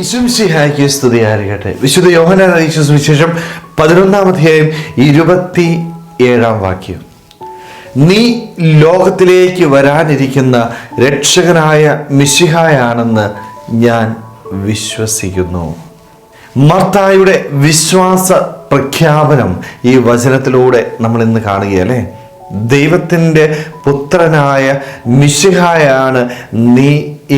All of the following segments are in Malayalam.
ഈശോമിശിഹായ്ക്ക് സ്തുതിയായിരിക്കട്ടെ. വിശുദ്ധ യോഹന്നാൻ അറിയിച്ച സുവിശേഷം 11-ാം അധ്യായം 27-ാം വാക്യം. നീ ലോകത്തിലേക്ക് വരാനിരിക്കുന്ന രക്ഷകനായ മിശിഹായാണെന്ന് ഞാൻ വിശ്വസിക്കുന്നു. മർത്തായുടെ വിശ്വാസ പ്രഖ്യാപനം ഈ വചനത്തിലൂടെ നമ്മൾ ഇന്ന് കാണുകയല്ലേ. ദൈവത്തിൻ്റെ പുത്രനായ മിശിഹായാണ് നീ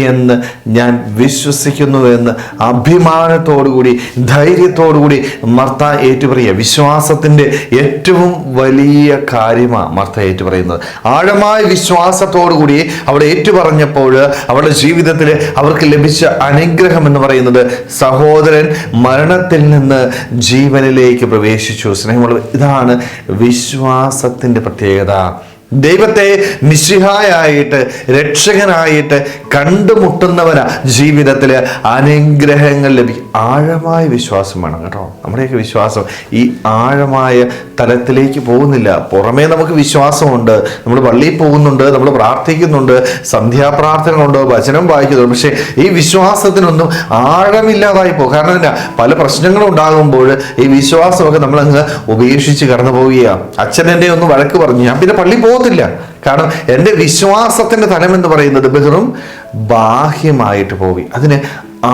എന്ന് ഞാൻ വിശ്വസിക്കുന്നു എന്ന് അഭിമാനത്തോടുകൂടി ധൈര്യത്തോടുകൂടി മർത്ത ഏറ്റുപറയുക. വിശ്വാസത്തിൻ്റെ ഏറ്റവും വലിയ കാര്യമാണ് മർത്ത ഏറ്റുപറയുന്നത്. ആഴമായ വിശ്വാസത്തോടുകൂടി അവിടെ ഏറ്റുപറഞ്ഞപ്പോൾ അവളുടെ ജീവിതത്തിൽ അവർക്ക് ലഭിച്ച അനുഗ്രഹം എന്ന് പറയുന്നത് സഹോദരൻ മരണത്തിൽ നിന്ന് ജീവനിലേക്ക് പ്രവേശിച്ചു. സ്നേഹമുള്ള, ഇതാണ് വിശ്വാസത്തിൻ്റെ പ്രത്യേകത. ദൈവത്തെ മിശിഹായായിട്ട് രക്ഷകനായിട്ട് കണ്ടുമുട്ടുന്നവരാ ജീവിതത്തിൽ അനുഗ്രഹങ്ങൾ ലഭിക്കും. ആഴമായ വിശ്വാസം വേണം കേട്ടോ. നമ്മുടെയൊക്കെ വിശ്വാസം ഈ ആഴമായ തലത്തിലേക്ക് പോകുന്നില്ല. പുറമേ നമുക്ക് വിശ്വാസമുണ്ട്, നമ്മൾ പള്ളിയിൽ പോകുന്നുണ്ട്, നമ്മൾ പ്രാർത്ഥിക്കുന്നുണ്ട്, സന്ധ്യാപ്രാർത്ഥനകളുണ്ട്, വചനം വായിക്കുന്നുണ്ട്. പക്ഷേ ഈ വിശ്വാസത്തിനൊന്നും ആഴമില്ലാതായി പോകും. കാരണം എന്താ, പല പ്രശ്നങ്ങളും ഉണ്ടാകുമ്പോൾ ഈ വിശ്വാസമൊക്കെ നമ്മളങ്ങ് ഉപേക്ഷിച്ച് കടന്നു പോവുകയാണ്. അച്ഛൻ എന്നെ ഒന്ന് വഴക്ക് പറഞ്ഞു, ഞാൻ പിന്നെ പള്ളി പോകത്തില്ല. കാരണം എൻ്റെ വിശ്വാസത്തിൻ്റെ തലം എന്ന് പറയുന്നത് വെറും ബാഹ്യമായിട്ട് പോയി, അതിന്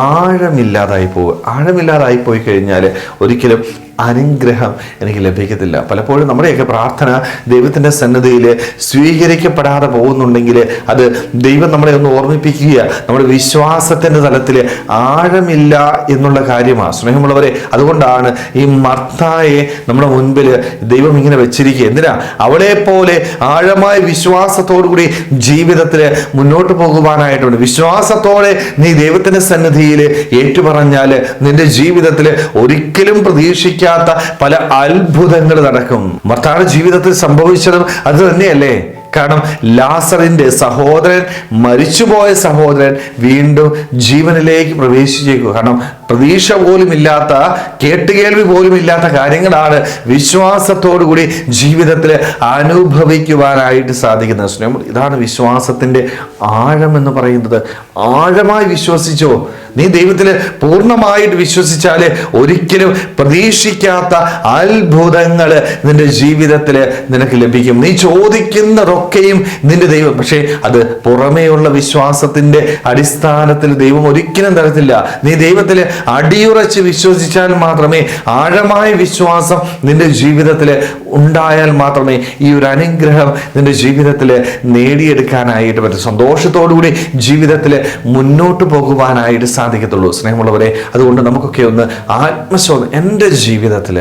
ആഴമില്ലാതായി പോകുക. ആഴമില്ലാതായി പോയി കഴിഞ്ഞാൽ ഒരിക്കലും അനുഗ്രഹം എനിക്ക് ലഭിക്കത്തില്ല. പലപ്പോഴും നമ്മുടെയൊക്കെ പ്രാർത്ഥന ദൈവത്തിൻ്റെ സന്നിധിയിൽ സ്വീകരിക്കപ്പെടാതെ പോകുന്നുണ്ടെങ്കിൽ അത് ദൈവം നമ്മളെ ഒന്ന് ഓർമ്മിപ്പിക്കുക, നമ്മുടെ വിശ്വാസത്തിൻ്റെ തലത്തിൽ ആഴമില്ല എന്നുള്ള കാര്യമാണ്. സ്നേഹമുള്ളവരെ, അതുകൊണ്ടാണ് ഈ മർത്തായെ നമ്മുടെ മുൻപിൽ ദൈവം ഇങ്ങനെ വെച്ചിരിക്കുക. എന്തിനാ? അവളെ പോലെ ആഴമായ വിശ്വാസത്തോടുകൂടി ജീവിതത്തിൽ മുന്നോട്ട് പോകുവാനായിട്ടുണ്ട്. വിശ്വാസത്തോടെ നീ ദൈവത്തിൻ്റെ സന്നിധിയിൽ ഏറ്റുപറഞ്ഞാൽ നിന്റെ ജീവിതത്തിൽ ഒരിക്കലും പ്രതീക്ഷിക്കാത്ത പല അത്ഭുതങ്ങൾ നടക്കും. മർത്തായുടെ ജീവിതത്തിൽ സംഭവിച്ചതും അത് തന്നെയല്ലേ. കാരണം ലാസറിന്റെ സഹോദരൻ, മരിച്ചുപോയ സഹോദരൻ വീണ്ടും ജീവനിലേക്ക് പ്രവേശിച്ചേക്കും. കാരണം പ്രതീക്ഷ പോലും ഇല്ലാത്ത, കേട്ടുകേൾവി പോലും ഇല്ലാത്ത കാര്യങ്ങളാണ് വിശ്വാസത്തോടു കൂടി ജീവിതത്തിൽ അനുഭവിക്കുവാനായിട്ട് സാധിക്കുന്നത്. സ്നേഹം, ഇതാണ് വിശ്വാസത്തിന്റെ ആഴം എന്ന് പറയുന്നത്. ആഴമായി വിശ്വസിച്ചോ, നീ ദൈവത്തിൽ പൂർണ്ണമായിട്ട് വിശ്വസിച്ചാൽ ഒരിക്കലും പ്രതീക്ഷിക്കാത്ത അത്ഭുതങ്ങൾ നിന്റെ ജീവിതത്തിൽ നിനക്ക് ലഭിക്കും. നീ ചോദിക്കുന്നതൊക്കെയും നിന്റെ ദൈവം, പക്ഷേ അത് പുറമേയുള്ള വിശ്വാസത്തിന്റെ അടിസ്ഥാനത്തിൽ ദൈവം ഒരിക്കലും തരത്തില്ല. നീ ദൈവത്തിൽ അടിയുറച്ച് വിശ്വസിച്ചാൽ മാത്രമേ, ആഴമായ വിശ്വാസം നിന്റെ ജീവിതത്തിൽ ഉണ്ടായാൽ മാത്രമേ ഈ ഒരു അനുഗ്രഹം നിന്റെ ജീവിതത്തിൽ നേടിയെടുക്കാനായിട്ട് പറ്റും. സന്തോഷത്തോടുകൂടി ജീവിതത്തിൽ മുന്നോട്ട് പോകുവാനായിട്ട് സാധിക്കത്തുള്ളൂ. സ്നേഹമുള്ളവരെ, അതുകൊണ്ട് നമുക്കൊക്കെ ഒന്ന് ആത്മശോധന, എൻ്റെ ജീവിതത്തിൽ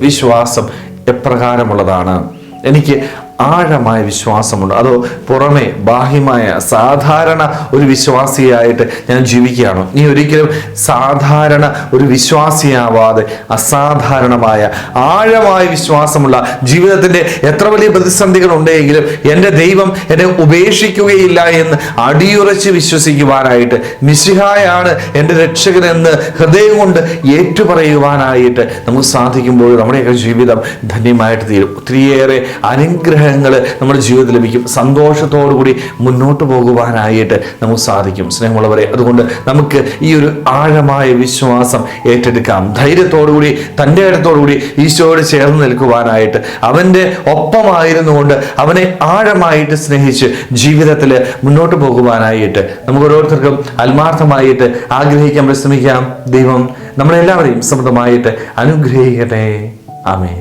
വിശ്വാസം എപ്രകാരമുള്ളതാണ്? എനിക്ക് ആഴമായ വിശ്വാസമുണ്ട്, അതോ പുറമെ ബാഹ്യമായ സാധാരണ ഒരു വിശ്വാസിയായിട്ട് ഞാൻ ജീവിക്കുകയാണോ? നീ ഒരിക്കലും സാധാരണ ഒരു വിശ്വാസിയാവാതെ അസാധാരണമായ ആഴമായ വിശ്വാസമുള്ള ജീവിതത്തിൻ്റെ എത്ര വലിയ പ്രതിസന്ധികൾ ഉണ്ടെങ്കിലും എൻ്റെ ദൈവം എന്നെ ഉപേക്ഷിക്കുകയില്ല എന്ന് അടിയുറച്ച് വിശ്വസിക്കുവാനായിട്ട്, മിശിഹായാണ് എൻ്റെ രക്ഷകനെന്ന് ഹൃദയം കൊണ്ട് ഏറ്റുപറയുവാനായിട്ട് നമുക്ക് സാധിക്കുമ്പോൾ നമ്മുടെയൊക്കെ ജീവിതം ധന്യമായിട്ട് തീരും. ഒത്തിരിയേറെ അനുഗ്രഹങ്ങൾ നമ്മുടെ ജീവിതത്തിൽ ലഭിക്കും. സന്തോഷത്തോടുകൂടി മുന്നോട്ട് പോകുവാനായിട്ട് നമുക്ക് സാധിക്കും. സ്നേഹമുള്ളവരെ, അതുകൊണ്ട് നമുക്ക് ഈ ഒരു ആഴമായ വിശ്വാസം ഏറ്റെടുക്കാം. ധൈര്യത്തോടുകൂടി, തൻ്റെ ഇടത്തോടുകൂടി ഈശോയോട് ചേർന്ന് നിൽക്കുവാനായിട്ട്, അവൻ്റെ ഒപ്പമായിരുന്നുകൊണ്ട് അവനെ ആഴമായിട്ട് സ്നേഹിച്ച് ജീവിതത്തിൽ മുന്നോട്ട് പോകുവാനായിട്ട് നമുക്ക് ഓരോരുത്തർക്കും ആത്മാർത്ഥമായിട്ട് ആഗ്രഹിക്കാൻ പരിശ്രമിക്കാം. ദൈവം നമ്മളെല്ലാവരെയും സമൃദ്ധമായിട്ട് അനുഗ്രഹിക്കട്ടെ. ആമേൻ.